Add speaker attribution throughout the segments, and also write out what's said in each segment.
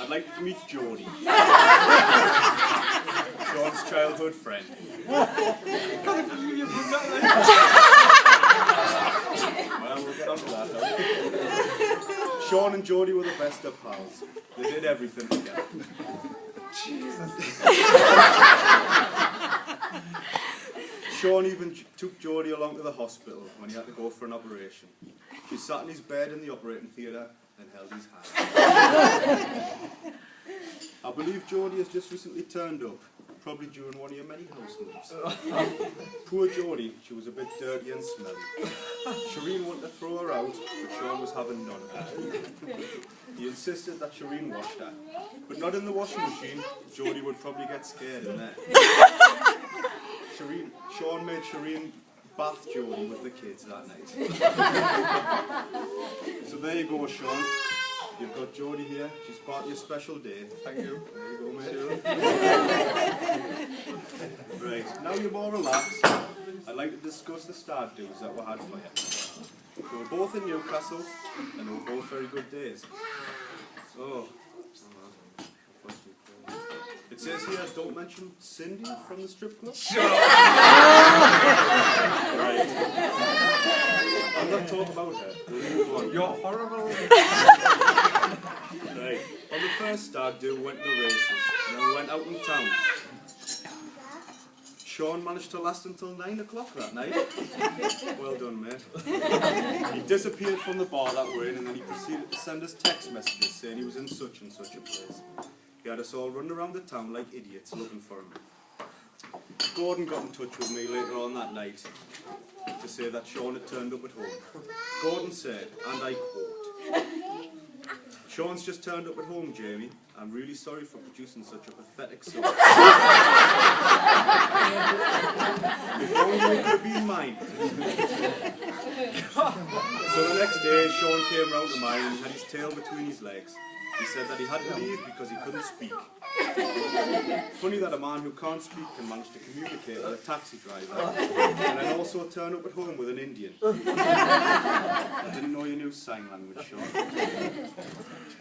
Speaker 1: I'd like to meet Jodie, Shaun's childhood friend. Well, we'll get on to that now. Shaun and Jodie were the best of pals. They did everything together. Jesus. Shaun even took Jodie along to the hospital when he had to go for an operation. She sat in his bed in the operating theatre and held his hand. I believe Jodie has just recently turned up, probably during one of your many house moves. Poor Jodie, she was a bit dirty and smelly. Shireen wanted to throw her out, but Shaun was having none of it. He insisted that Shireen washed her, but not in the washing machine. Jodie would probably get scared in there. Shaun made Shireen bath Jodie with the kids that night. So there you go, Shaun. You've got Jodie here. She's part of your special day. Thank you. There you go, mate. Right, now you're more relaxed. I'd like to discuss the stag do's that we had for you. They were both in Newcastle, and they were both very good days. Oh. It says here, don't mention Cindy from the strip club. Right. I'm not talking about her. We'll move on. You're horrible. Right. On the first stag do, we went to the races, and then we went out in town. Shaun managed to last until 9 o'clock that night. Well done, mate. He disappeared from the bar that way, and then he proceeded to send us text messages saying he was in such and such a place. He had us all running around the town like idiots looking for him. Gordon got in touch with me later on that night to say that Shaun had turned up at home. Gordon said, and I quote, "Shaun's just turned up at home, Jamie. I'm really sorry for producing such a pathetic son. If only it could be mine." So the next day, Shaun came round to mine and had his tail between his legs. He said that he had to leave because he couldn't speak. Funny that a man who can't speak can manage to communicate with a taxi driver and then also turn up at home with an Indian. I didn't know you knew sign language, Shaun.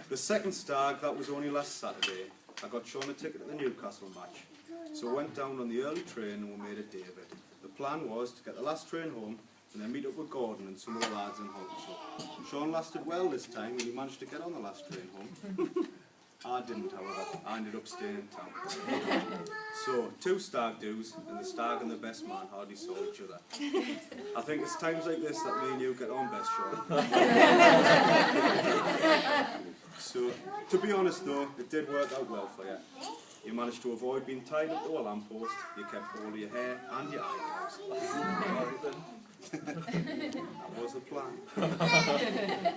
Speaker 1: The second stag, that was only last Saturday. I got Shaun a ticket at the Newcastle match. So I went down on the early train and we made a day of it. The plan was to get the last train home and then meet up with Gordon and some of the lads in Hull. Shaun lasted well this time and he managed to get on the last train home. I didn't, however. I ended up staying in town. So, 2 stag do's, and the stag and the best man hardly saw each other. I think it's times like this that me and you get on best, Shaun. So, to be honest though, it did work out well for you. You managed to avoid being tied up to a lamppost, you kept hold of your hair and your eyebrows. That was the plan.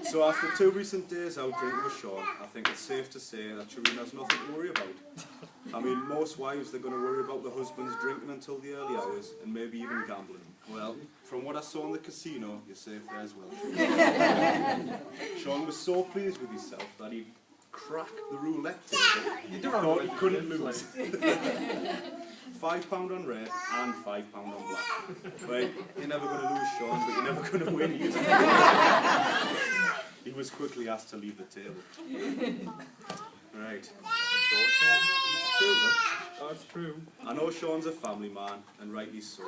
Speaker 1: So after 2 recent days out drinking with Shaun, I think it's safe to say that Shireen has nothing to worry about. I mean, most wives, they're going to worry about the husbands drinking until the early hours and maybe even gambling. Well, from what I saw in the casino, you're safe there as well. Shaun was so pleased with himself that he cracked the roulette table. He thought he couldn't lose. £5 on red and £5 on black. Well, you're never going to lose, Shaun, but you're never going to win either. He was quickly asked to leave the table. Right. That's true. I know Shaun's a family man, and rightly so.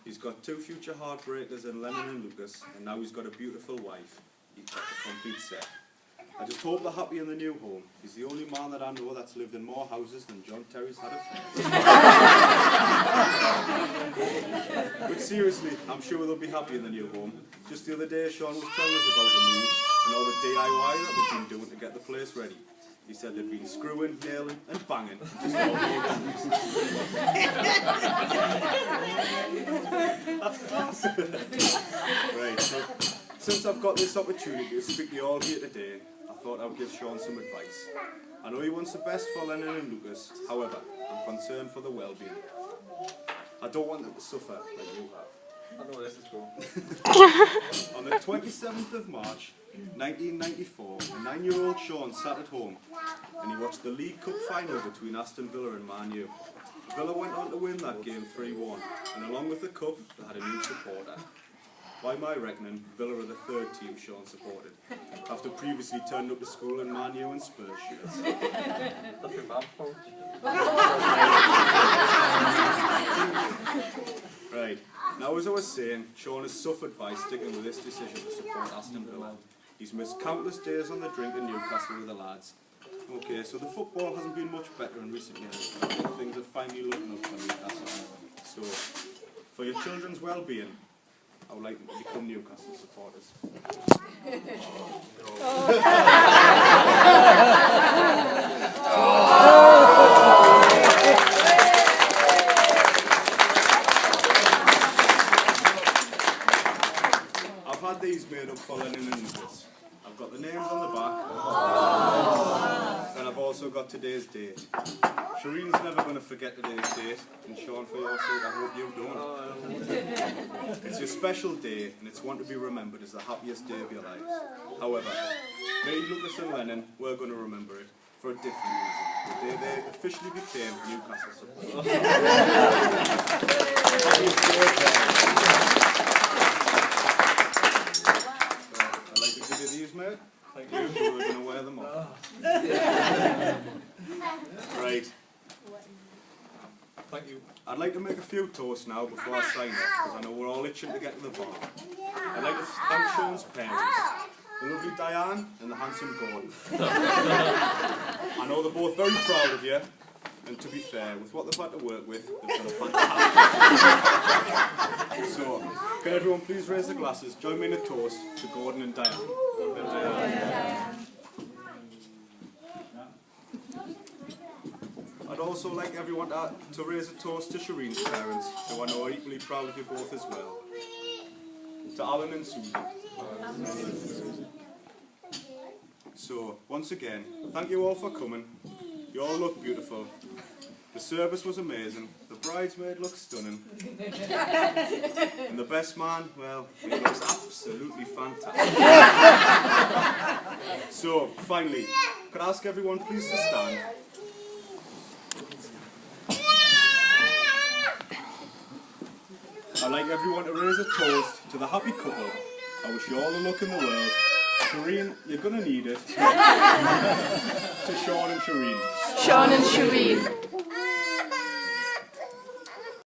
Speaker 1: He's got 2 future heartbreakers in Lennon and Lucas, and now he's got a beautiful wife. He's got the complete set. I just hope they're happy in the new home. He's the only man that I know that's lived in more houses than John Terry's had a friend. But seriously, I'm sure they'll be happy in the new home. Just the other day, Shaun was telling us about the move and all the DIY that they've been doing to get the place ready. He said they'd been screwing, nailing and banging. Just all That's class. Right, so since I've got this opportunity to speak to you all here today, I thought I'd give Shaun some advice. I know he wants the best for Lennon and Lucas, however, I'm concerned for the well-being. I don't want them to suffer like you have. I know this is cool. On the 27th of March, 1994, a 9-year-old Shaun sat at home and he watched the League Cup final between Aston Villa and Man U. Villa went on to win that game 3-1, and along with the cup, they had a new supporter. by my reckoning, Villa are the third team Shaun supported, after previously turning up to school in Man U and Spurs shirts.
Speaker 2: That's your mum's fault.
Speaker 1: Right, now as I was saying, Shaun has suffered by sticking with this decision to support Aston Villa. He's missed countless days on the drink in Newcastle with the lads. Okay, so the football hasn't been much better in recent years. I think things are finally looking up for Newcastle. So, for your children's well-being, I would like them to become Newcastle supporters. I've had these made up for Lennon and Nicholas. I've got the names on the back, and I've also got today's date. Shireen's never going to forget today's date, and Shaun, for your sake, I hope you don't. It's your special day, and it's one to be remembered as the happiest day of your lives. However, me, Lucas and Lennon, we're going to remember it for a different reason. The day they officially became Newcastle supporters. Happiest day of their lives. I'd like to give you these, mate. Thank you. We're going to wear them off. Right.
Speaker 2: Thank you.
Speaker 1: I'd like to make a few toasts now before I sign off, because I know we're all itching to get to the bar. I'd like to thank Shaun's parents, the lovely Diane and the handsome Gordon. I know they're both very proud of you, and to be fair, with what they've had to work with, they've done a fantastic. So, can everyone please raise their glasses, join me in a toast to Gordon and Diane. Gordon and Diane. I'd also like everyone to raise a toast to Shireen's parents, who I know are equally proud of you both as well. To Alan and Susan. So, once again, thank you all for coming. You all look beautiful. The service was amazing. The bridesmaid looks stunning. And the best man, well, he looks absolutely fantastic. So, finally, could I ask everyone please to stand? I'd like everyone to raise a toast to the happy couple. I wish you all the luck in the world. Shireen, you're going to need it. To Shaun and Shireen.
Speaker 3: Shaun and Shireen.